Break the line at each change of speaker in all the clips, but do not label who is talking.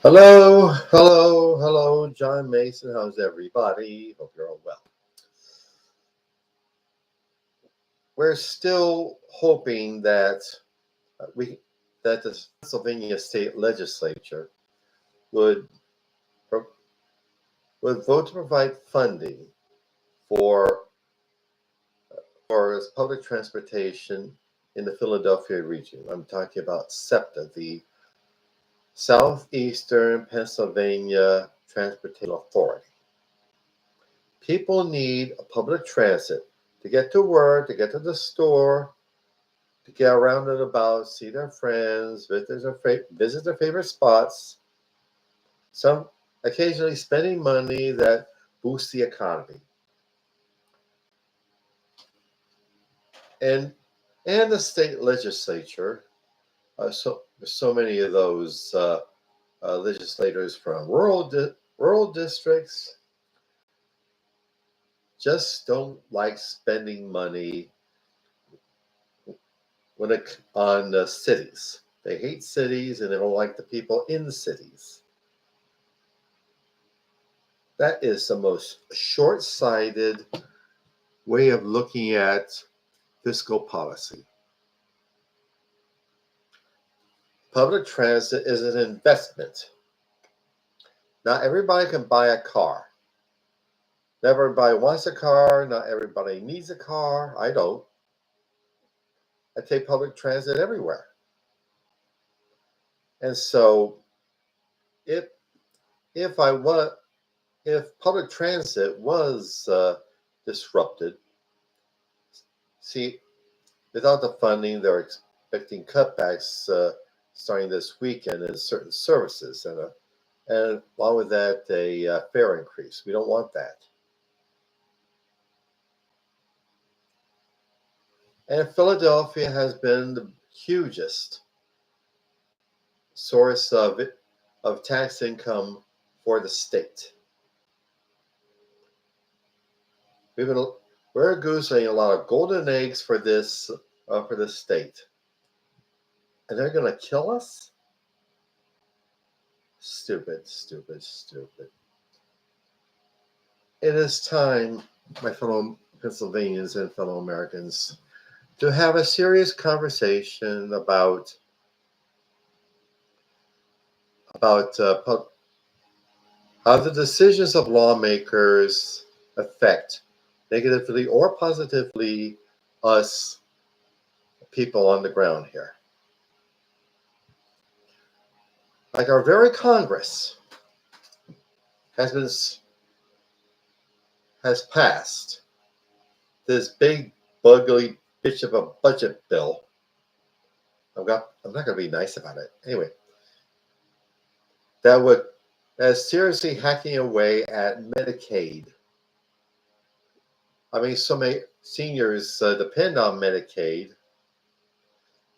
Hello, hello, hello, John Mason. How's everybody? Hope you're all well. We're still hoping that we that the Pennsylvania State Legislature would would vote to provide funding for for public transportation in the Philadelphia region. I'm talking about SEPTA, the Southeastern Pennsylvania Transportation Authority. People need a public transit to get to work, to get to the store, to get around and about, see their friends, visit their favorite spots. Some occasionally spending money that boosts the economy, and the state legislature. So many of those legislators from rural districts just don't like spending money on cities. They hate cities and they don't like the people in cities. That is the most short-sighted way of looking at fiscal policy. Public transit is an investment. Not everybody can buy a car. Not everybody wants a car. Not everybody needs a car. I don't. I take public transit everywhere. And so if if I want if public transit was disrupted, see, without the funding, they're expecting cutbacks starting this weekend in certain services, and along with that, a fare increase. We don't want that. And Philadelphia has been the hugest source of tax income for the state. We've been we're goosing a lot of golden eggs for this state, and they're going to kill us. Stupid, stupid, stupid. It is time, my fellow Pennsylvanians and fellow Americans, to have a serious conversation about how the decisions of lawmakers affect negatively or positively us people on the ground here. Like our very Congress has been has passed this big bugly bitch of a budget bill. I'm not going to be nice about it anyway. That is seriously hacking away at Medicaid. I mean, so many seniors depend on Medicaid,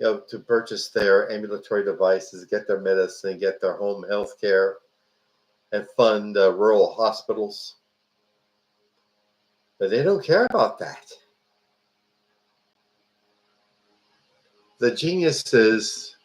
to purchase their ambulatory devices, get their medicine, get their home health care, and fund rural hospitals. But they don't care about that. The geniuses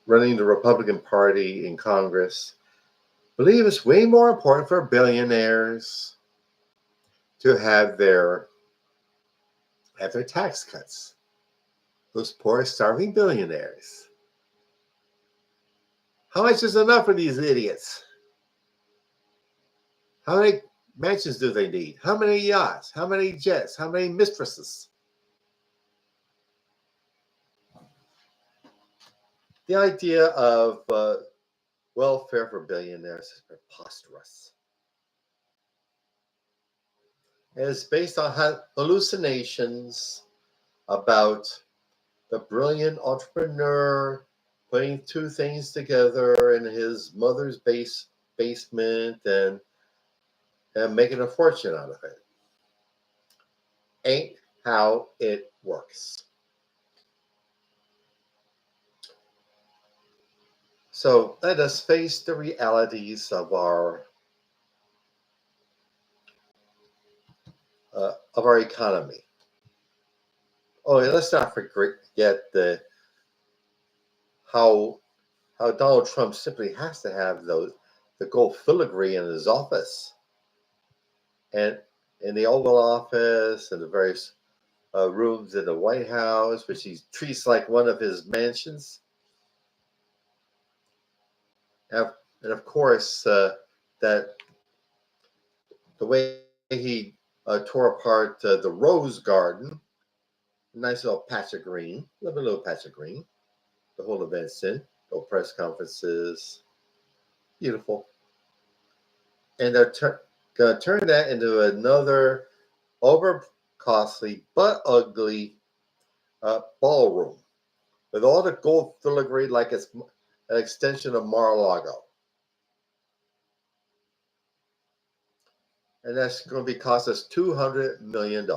running the Republican Party in Congress believe it's way more important for billionaires to have their tax cuts. Those poor, starving billionaires. How much is enough for these idiots? How many mansions do they need? How many yachts? How many jets? How many mistresses? The idea of welfare for billionaires is preposterous. It is based on hallucinations about the brilliant entrepreneur putting two things together in his mother's basement and making a fortune out of it. Ain't how it works. So let us face the realities of our economy. Oh, and let's not forget how how Donald Trump simply has to have the gold filigree in his office and in the Oval Office and the various rooms in the White House, which he treats like one of his mansions. And of course, that the way he tore apart the Rose Garden, a nice little patch of green, little patch of green, the whole event's in, no press conferences, beautiful. And they're going to turn that into another over costly but ugly ballroom with all the gold filigree like it's an extension of Mar-a-Lago. And that's going to be cost us $200 million.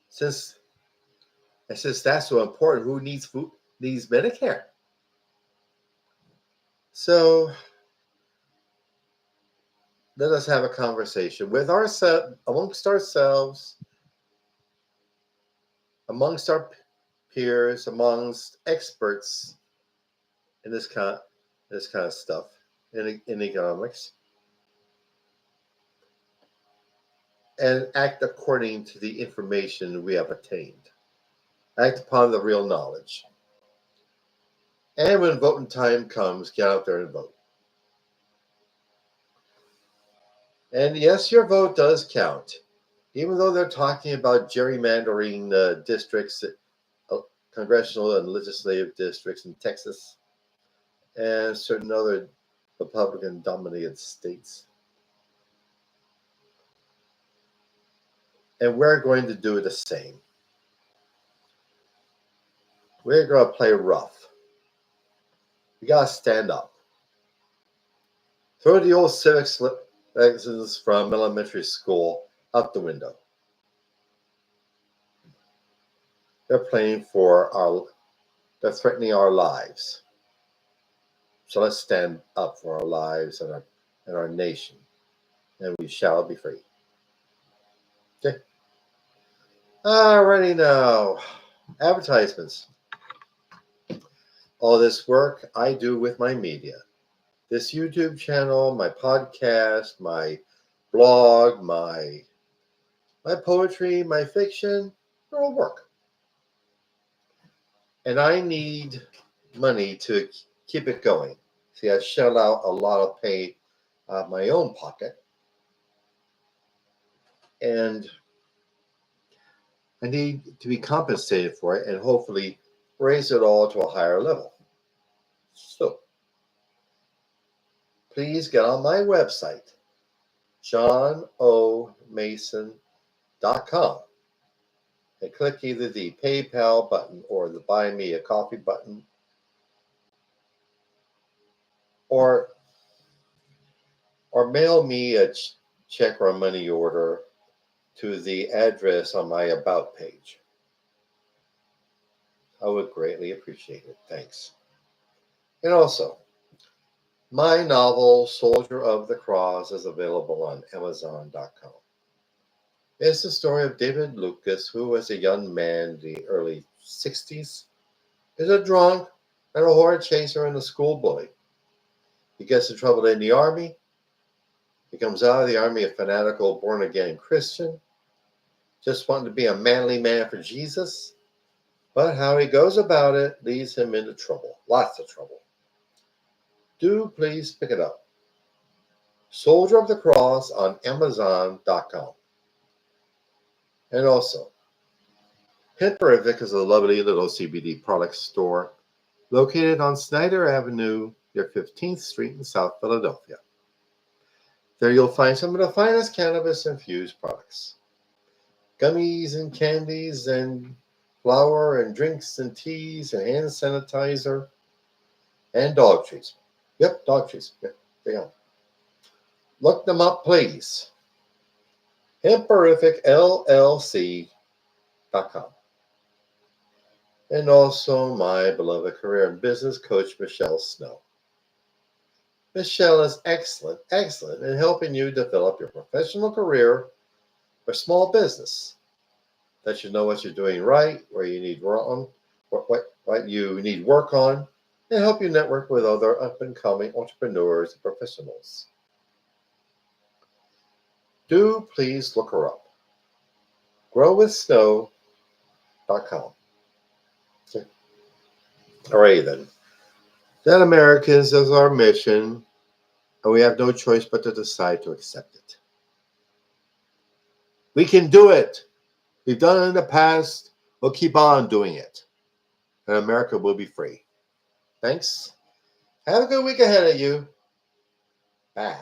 Since that's so important, who needs food? Needs Medicare. So let us have a conversation with amongst ourselves, amongst our peers, amongst experts in this kind of stuff in economics, and act according to the information we have attained. Act upon the real knowledge. And when voting time comes, get out there and vote. And yes, your vote does count. Even though they're talking about gerrymandering districts, congressional and legislative districts in Texas and certain other Republican-dominated states. And we're going to do the same. We're going to play rough. We got to stand up. Throw the old civics lessons from elementary school out the window. They're they're threatening our lives. So let's stand up for our lives and our nation, and we shall be free. Okay. Alrighty now. Advertisements. All this work I do with my media. This YouTube channel, my podcast, my blog, my poetry, my fiction, they're all work. And I need money to keep it going. See, I shell out a lot of pay out of my own pocket. And I need to be compensated for it and hopefully raise it all to a higher level. So, please get on my website, johnomason.com, and click either the PayPal button or the Buy Me a Coffee button, or mail me a check or a money order to the address on my About page. I would greatly appreciate it. Thanks. And also, my novel, Soldier of the Cross, is available on Amazon.com. It's the story of David Lucas, who, as a young man in the early 60s, is a drunk and a horse chaser and a school bully. He gets in trouble in the army. He comes out of the army a fanatical, born-again Christian, just wanting to be a manly man for Jesus. But how he goes about it leads him into trouble, lots of trouble. Do please pick it up. Soldier of the Cross on Amazon.com. And also, Hipperific is a lovely little CBD product store located on Snyder Avenue near 15th Street in South Philadelphia. There you'll find some of the finest cannabis-infused products. Gummies and candies and flour and drinks and teas and hand sanitizer and dog treats. Yep, dog treats. Yep, they are. Look them up, please. HemperificLLC.com. And also my beloved career and business coach, Michelle Snow. Michelle is excellent in helping you develop your professional career or small business. That you know what you're doing right, where you need wrong, what what you need work on, and help you network with other up-and-coming entrepreneurs and professionals. Do please look her up. growwithsnow.com. Okay. All right, then. That Americans is our mission, and we have no choice but to decide to accept it. We can do it. We've done it in the past. We'll keep on doing it. And America will be free. Thanks. Have a good week ahead of you. Bye.